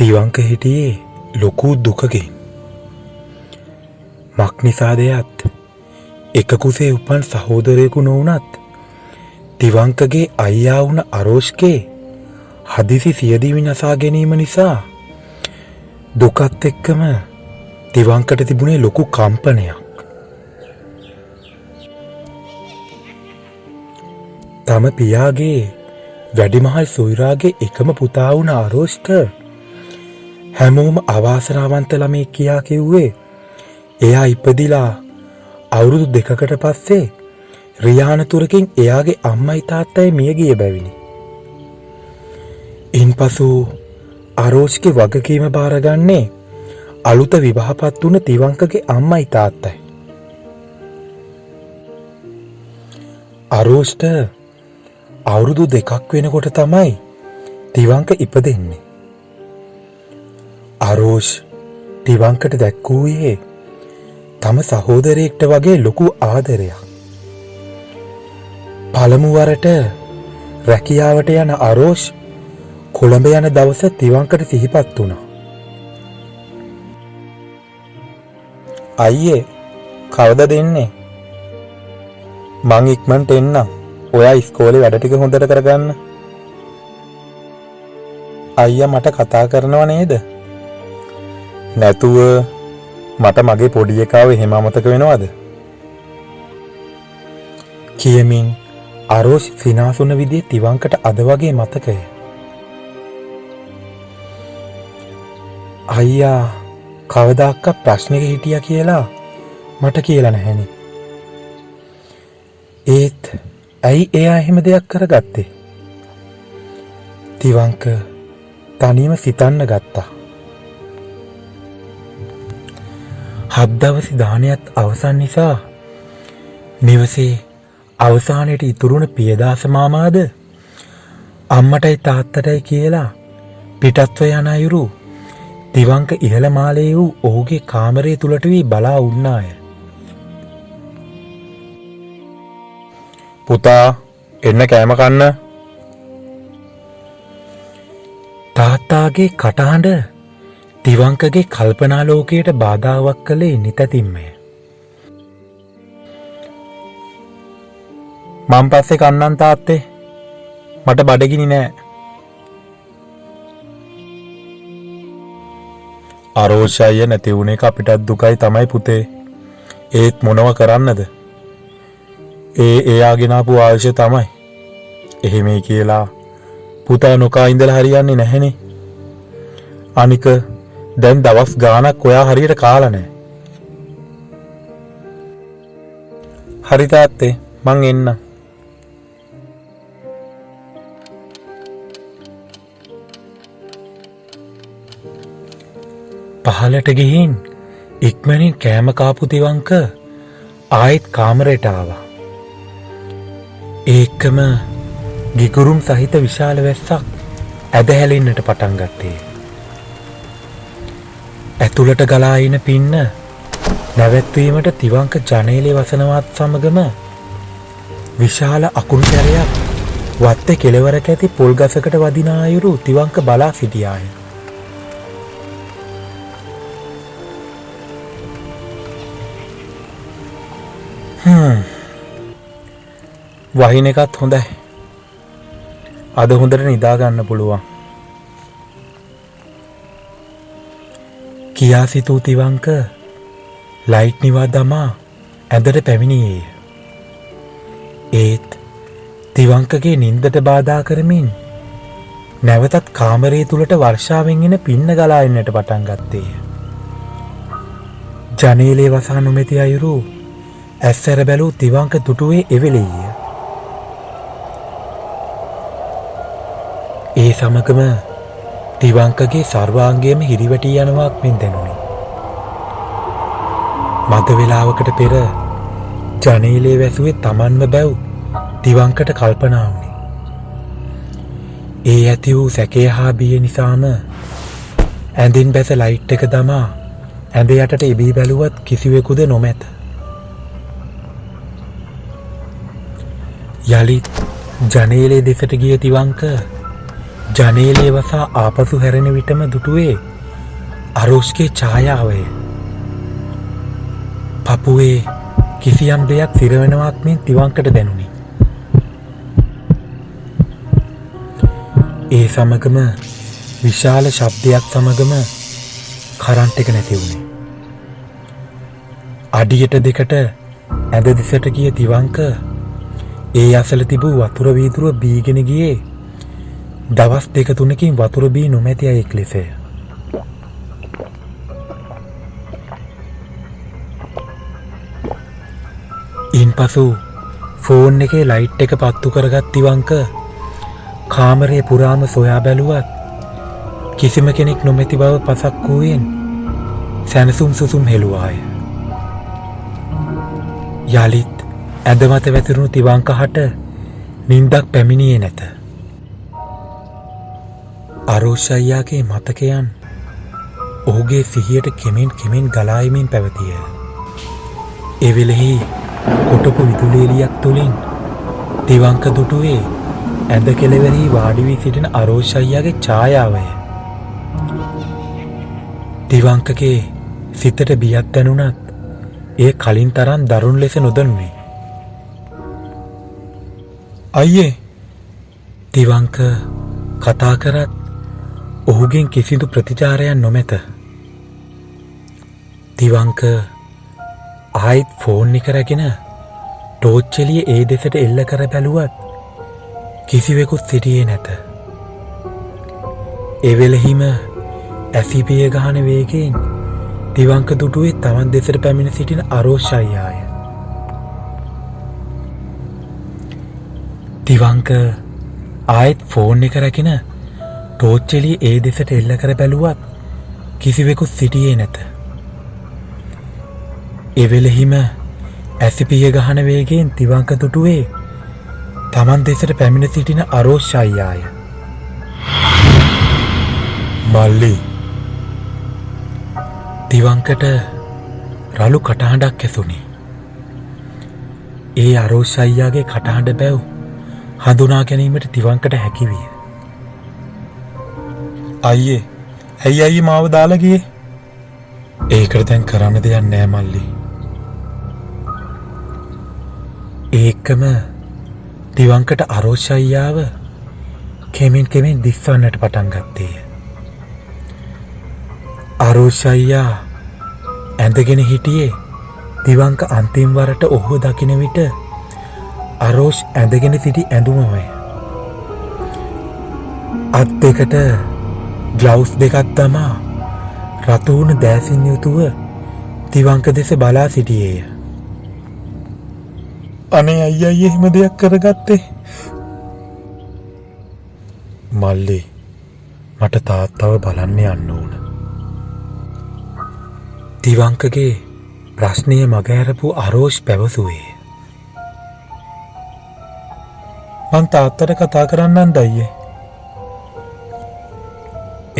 තිවංක හිටියේ ලොකු දුකකින්. මක් නිසාදයත් එක කුසේ උපන් සහෝදරයෙකු නොවුනත් තිවංකගේ අයියා වුණ අරෝෂ්ගේ හදිසි සියදිවි නසා ගැනීම නිසා දුකත් එක්කම තිවංකට තිබුණේ ලොකු කම්පනයක්. තම පියාගේ වැඩිමහල් සොයුරාගේ එකම පුතා වුණ අරෝෂ්ට හැමෝම අවාසනාවන්ත ළමයි කියා කිව්වේ එයා ඉපදිලා අවුරුදු 2කට පස්සේ රියානතුරකින් එයාගේ අම්මයි තාත්තයි මිය ගිය බැවිනි. ඉන්පසු අරෝෂ්ගේ වගකීම බාරගන්නේ අලුත විවාහපත් වුණ තිවංකගේ අම්මයි තාත්තයි. අරෝෂ්ට අවුරුදු 2ක් වෙනකොට තමයි තිවංක ඉපදෙන්නේ. අරෝෂ් තිවංකට දැක්වූයේ තම සහෝදරයෙක්ට වගේ ලොකු ආදරයක්. පළමු වරට රැකියාවට යන අරෝෂ් කොළඹ යන දවස තිවංකට සිහිපත් වුණා. අයියේ කවද දෙන්නේ? මං ඉක්මනට එන්නම්. ඔයා ඉස්කෝලේ වැඩ ටික හොඳට කරගන්න. අයියා මට කතා කරනව නේද? නැතුව මට මගේ පොඩි එකාව එහෙම අමතක වෙනවද? කියමින් අරෝෂ් සිනාසුන විදිහේ තිවංකට අද වගේ මතකය. අයියා කවදාක ප්‍රශ්නෙක හිටියා කියලා මට කියලා නැහැනේ. ඒත් ඇයි එයා එහෙම දෙයක් කරගත්තේ? තිවංක තනියම සිතන්න ගත්තා. 7 දවසේ දානයත් අවසන් නිසා නිවසේ අවසානයේට ඉතුරුන පියදාස මාමාද අම්මටයි තාත්තටයි කියලා පිටත්ව යන අයුරු තිවංක ඉහළ මාලයේ වූ ඔහුගේ කාමරය තුලට වී බලා වුණාය. පුතා එන්න කෑම කන්න. තාත්තාගේ කටහඬ තිවංකගේ කල්පනා ලෝකයට බාධාවක් කළේ නිතැතින්මය. මං පස්සේ කන්නම් තාත්තේ. මට බඩගිනි නෑ. අරෝෂය නැති වුණේ අපිටත් දුකයි තමයි පුතේ. ඒත් මොනව කරන්නද? එයාගෙන ආපු ආයුෂ තමයි. එහෙමයි කියලා පුතා නොකා ඉඳලා හරියන්නේ නැහෙනේ. අනික දැන් දවස් ගාණක් ඔයා හරියට කාලා නැහැ. හරි තාත්තේ මං එන්නම්. පහලට ගිහින් ඉක්මනින් කෑම කාපු තිවංක ආයෙත් කාමරයට ආවා. ඒකම ගිගුරුම් සහිත විශාල වැස්සක් ඇදහැලෙන්නට පටන් ගත්තේ. ඇතුළට ගලා එන පින්න නැවැත්වීමට තිවංක ජනේලේ වසනවත් සමගම විශාල අකුණු කැරයක් වත්තේ කෙළවරක ඇති පොල් ගසකට වදින අයුරු තිවංක බලා සිටියාය. වහින එකත් හොඳයි. අද හොඳට නිදා ගන්න පුළුවන්. කියා සිතූ තිවංක ලයිට් නිවා දමා ඇඳට පැමිණියේය. ඒත් තිවංකගේ නින්දට බාධා කරමින් නැවතත් කාමරය තුලට වර්ෂාවෙන් එන පින්න ගලා එන්නට පටන් ගත්තේය. ජනේලේ වසා නොමැති අයුරු ඇස්සැර බැලූ තිවංක දුටුවේ එවෙලෙය. ඒ සමගම තිවංකගේ සර්වාංගයම හිරිවැටී යනවාක් මෙන් දැනුනි. මද වේලාවකට පෙර ජනේලේ වැසුවේ Tamanම බැව් තිවංකට කල්පනා වුණේ. ඒ ඇති වූ සැකය හා බිය නිසාම ඇඳින් බැස ලයිට් එක දමා ඇඳ යටට ඉබී බැලුවත් කිසිවෙකුද නොමැත. යලිත් ජනේලේ දෙසට ගිය තිවංක ජනේලය වසා ආපසු හැරෙන විටම දුටුවේ අරෝෂ්ගේ ඡායාවය. පපුවේ කිසියම් දෙයක් සිරවෙනවත් මෙන් තිවංකට දැනුනි. ඒ සමගම විශාල ශබ්දයක් සමගම කරන්ට් එක නැති වුණේ. අඩියට දෙකට ඇඳ දිසට ගිය තිවංක ඒ අසල තිබූ වතුර වීදුරුව බීගෙන ගියේ දවස් 2-3කින් වතුර බී නොමැති අයෙක් ලෙසය. ඉන්පසු ෆෝන් එකේ ලයිට් එක පත්තු කරගත් තිවංක කාමරේ පුරාම සොයා බැලුවත් කිසිම කෙනෙක් නොමැති බව පසක් වූයෙන් සැනසුම් සුසුම් හෙළුවාය. යලිත් ඇඳ මත වැතිරුණු තිවංකහට නින්දක් පැමිණියේ නැත. අරෝෂ් අයියාගේ මතකයන් ඔහුගේ සිහියට කෙමෙන් ගලායමින් පැවතිය. ඒ වෙලෙහි කොටපු විදුලි එළියක් තුලින් තිවංක දුටුවේ ඇඳ කෙළවරෙහි වාඩි වී සිටින අරෝෂ් අයියාගේ ඡායාවය. තිවංකගේ සිතට බියක් දැනුණත් ඒ කලින් තරම් දරුණු ලෙස නොදැනුනේ. අයියේ, තිවංක කතා කරත් ඔහුගෙන් කිසිදු ප්‍රතිචාරයක් නොමැත. තිවංක ආයිත් ෆෝන් එක රැගෙන ටෝච් එළිය ඒ දෙසට එල්ල කර බැලුවත් කිසිවෙකුත් සිටියේ නැත. ඒ වෙලෙහිම ඇසිපිය ගහන වේගයෙන් තිවංක දුටුවේ තමන් දෙසට පැමිණ සිටින අරෝෂ් අයියාය. තිවංක ආයිත් ෆෝන් එක රැගෙන ටෝච් එළිය ඒ දෙසට එල්ල කර බැලුවත් කිසිවෙකුත් සිටියේ නැත. ඒ වෙලෙහිම ඇසිපිය ගහන වේගයෙන් තිවංක දුටුවේ තමන් දෙසට පැමිණ සිටින අරෝෂ් අයියාය. මල්ලි, තිවංකට රළු කටහඬක් ඇසුණි. ඒ අරෝෂ් අයියාගේ කටහඬ බැව් හඳුනා ගැනීමට තිවංකට හැකි විය. අයියේ, ඇයි අයියේ මාව දාලා ගියේ? ඒකට දැන් කරන්න දෙයක් නෑ මල්ලි. ඒකම තිවංකට අරෝෂ් අයියාව කෙමෙන් දිස්වන්නට පටන් ගත්තේය. අරෝෂ් අයියා ඇඳගෙන හිටියේ තිවංක අන්තිම වරට ඔහුව දකින විට අරෝෂ් ඇඳගෙන සිටි ඇඳුමමය. අත් දෙකට ග්ලව්ස් දෙකක් දමා රතු වුණ දෑසින් යුතුව තිවංක දෙස බලා සිටියේය. අනේ අයියා එහෙම දෙයක් කරගත්තේ. මල්ලි, මට තාත්තව බලන්න යන්න ඕන. තිවංකගේ ප්‍රශ්නය මගහැරපු අරෝෂ් පැවසුවේ. මං තාත්තට කතා කරන්නත් අයියේ.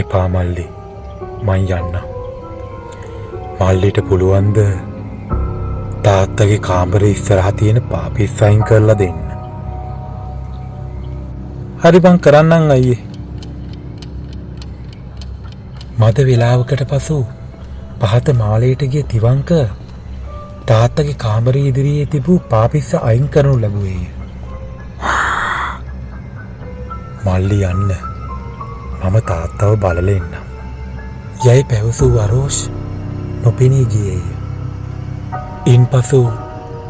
එපා මල්ලි, මං යන්නම්. මල්ලිට පුළුවන්ද තාත්තගේ කාමරේ ඉස්සරහා තියෙන පාපිස් සයින් කරලා දෙන්න? හරි බං, කරන්නම් අයියේ. මද වේලාවකට පසු පහත මාලයට ගිය තිවංක තාත්තගේ කාමරේ ඉදිරියේ තිබූ පාපිස්ස අයින් කරනු ලැබුවේය. මල්ලි යන්න, මම තාත්තව බලලා එන්නම් යයි පැවසූ අරෝෂ් නොපෙනී ගියේය. ඉන්පසු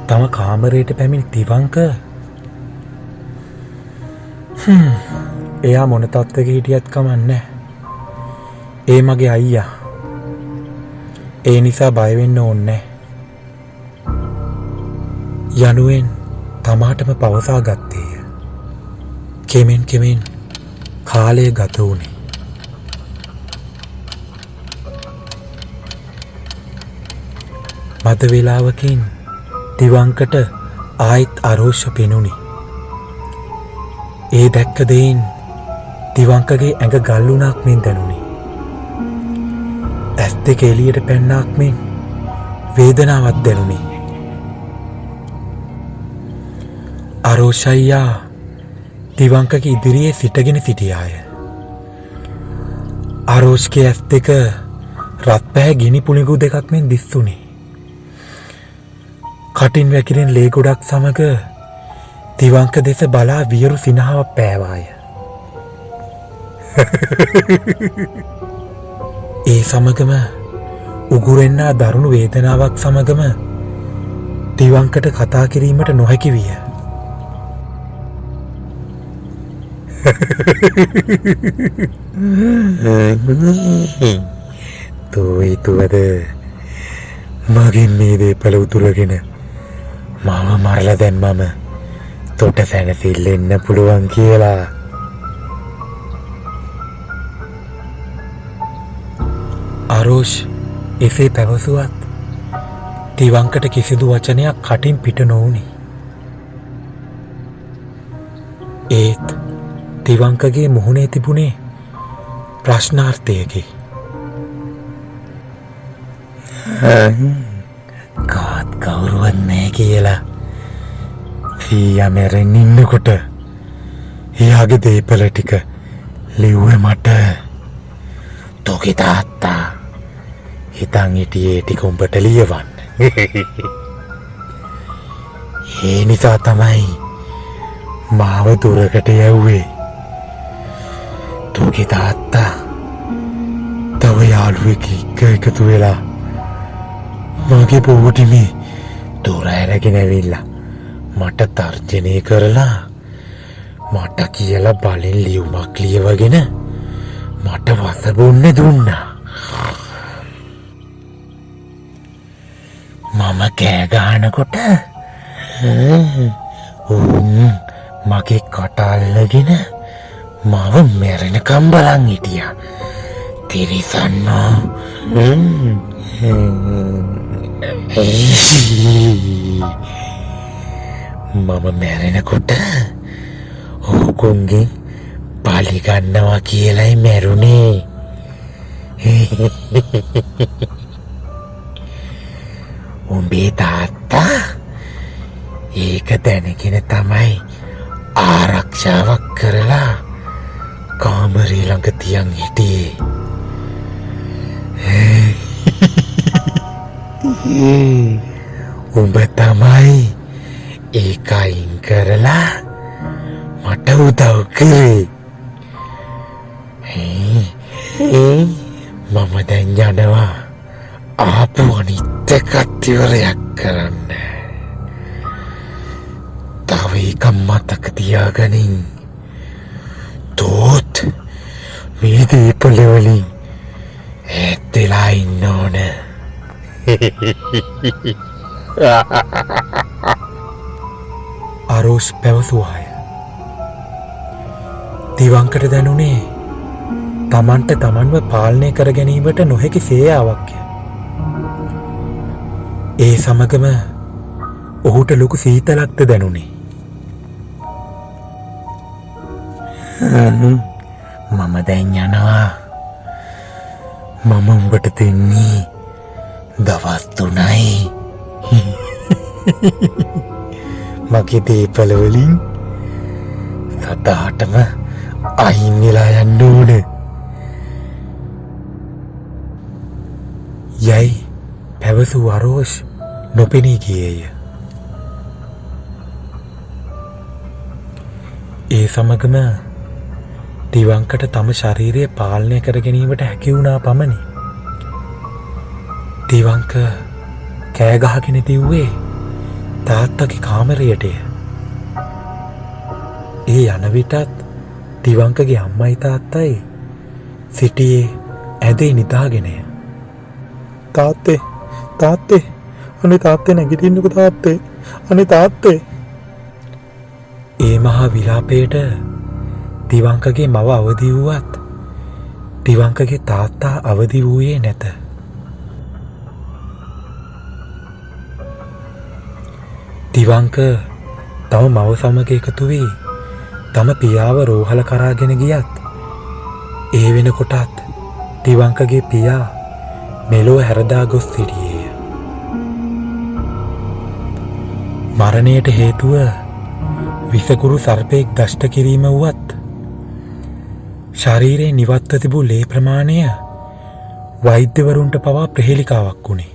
තම කාමරයට පැමිණි තිවංක එයා මොන තත්ත්වයක හිටියත් කමන්නේ. ඒ මගේ අයියා. ඒ නිසා බය වෙන්න ඕනේ යනුවෙන් තමාටම පවසා ගත්තේය. කෙමෙන් කාලය ගත වුණේ. මද වේලාවකින් තිවංකට ආයිත් අරෝෂ පෙනුනි. ඒ දැක්ක දෙයින් තිවංකගේ ඇඟ ගල්ුණක් මෙන් දැනුනි. ඇස් දෙක එළියට පැන්නක් මෙන් වේදනාවක් දැනුනි. අරෝෂ් අයියා තිවංකගේ ඉදිරියේ සිටගෙන සිටියාය. ආරෝෂ්ගේ ඇස් දෙක රත් පැහැ ගිනි පුළිඟු දෙකක් මෙන් දිස්සුනේ. කටින් වැකිරෙන ලේ ගොඩක් සමග තිවංක දෙස බලා වියරු සිනහාවක් පෑවාය. ඒ සමගම උගුරෙන්නා දරුණු වේදනාවක් සමගම තිවංකට කතා කිරීමට නොහැකි විය. තෝයිතුවද මගින් මේ දේපල උතුරගෙන මම මරලා දැම්මම තොට සැනසිල්ලෙන්න පුළුවන් කියලා. ආරෝෂ් එසේ පැවසුවත් තිවංකට කිසිදු වචනයක් කටින් පිට නොවුනි. ඒත් තිවංකගේ මුහුණේ තිබුණේ ප්‍රශ්නාර්ථයකි. කාත් කවුරුවත් නෑ කියලා සීයා මැරෙන් ඉන්නකොට එයාගේ දේපල ටික ලිව්වේ මට. තෝගේ තාත්තා හිතන් හිටියේ ටික උඹට ලියවන්න. ඒ නිසා තමයි මාව දුරකට යව්වේ. තෝගේ තාත්තා තව යාළුවෙක් එක්ක එකතු වෙලා මගේ පොවුටිමේ දොර ඇරගෙන ඇවිල්ලා මට තර්ජනය කරලා මට කියලා බලෙන් ලියුමක් ලියවගෙන මට වසබොන්න දුන්නා. මම කෑ ගහනකොට උන් මගේ කට අල්ලගෙන මාව මැරෙනකම් බලන් හිටියා. තිරිසන්නෝ. මම මැරෙනකොට ඕකුන්ගෙන් පලි ගන්නවා කියලයි මැරුණේ. උඹේ තාත්තා ඒක දැනගෙන තමයි ආරක්ෂාවක් කරලා කාමරේ ළඟ තියන් හිටියේ. උඹ තමයි ඒක අයින් කරලා මට උදව් කරේ. මම දැන් යනවා ආපු අනිත් එකත් ඉවරයක් කරන්න. තව එක මතක තියාගනින්. තෝත් මේ දීපල වලින් ඈත් වෙලා ඉන්න ඕන. ආරෝෂ් පැවසුවාය. තිවංකට දැනුනේ තමන්ට තමන්ව පාලනය කර ගැනීමට නොහැකි සේයාවක්ය. ඒ සමගම ඔහුට ලොකු සීතලක්ද දැනුනේ. මම දැන් යනවා. මම උඹට දෙන්නේ දවස් 3යි. මගේ දේපල වලින් සදාටම අයින් වෙලා යන්න ඕන. යයි පැවසූ ආරෝෂ් නොපෙනී ගියේය. ඒ සමගම තිවංකට තම ශරීරය පාලනය කර ගැනීමට හැකි වුණා පමණි. තිවංක කෑ ගහගෙන තිව්වේ තාත්තගේ කාමරයටය. ඒ යන විටත් තිවංකගේ අම්මයි තාත්තයි සිටියේ ඇදේ නිදාගෙනය. තාත්තේ තාත්තේ අනේ තාත්තේ නැගිටින්නකෝ තාත්තේ අනේ තාත්තේ. ඒ මහා විලාපයට තිවංකගේ මව අවදි වුවත් තිවංකගේ තාත්තා අවදි වූයේ නැත. තිවංක තම මව සමග එකතු වී තම පියාව රෝහල කරාගෙන ගියත් ඒ වෙනකොටත් තිවංකගේ පියා මෙලොව හැරදා ගොස් සිටියේය. මරණයට හේතුව විසකුරු සර්පයෙක් දෂ්ට කිරීම වුවත් ශරීරයේ නිවත්ව තිබූ ලේ ප්‍රමාණය වෛද්‍යවරුන්ට පවා ප්‍රහේලිකාවක් වුණේ.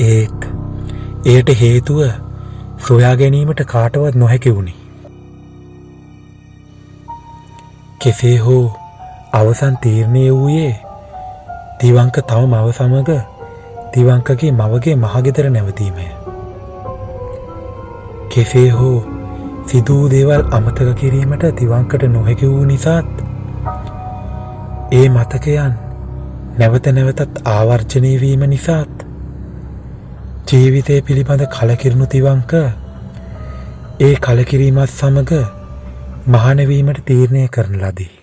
ඒත් එයට හේතුව සොයා ගැනීමට කාටවත් නොහැකි වුණේ. කෙසේ හෝ අවසන් තීරණය වූයේ තිවංක තම මව සමග තිවංකගේ මවගේ මහගෙදර නැවතීමය. කෙසේ හෝ සිදු වූ දේවල් අමතක කිරීමට තිවංකට නොහැකි වූ නිසාත් ඒ මතකයන් නැවත නැවතත් ආවර්ජනය වීම නිසාත් ජීවිතය පිළිබඳ කලකිරුණු තිවංක ඒ කලකිරීමත් සමග මහාන වීමට තීරණය කරන ලදී.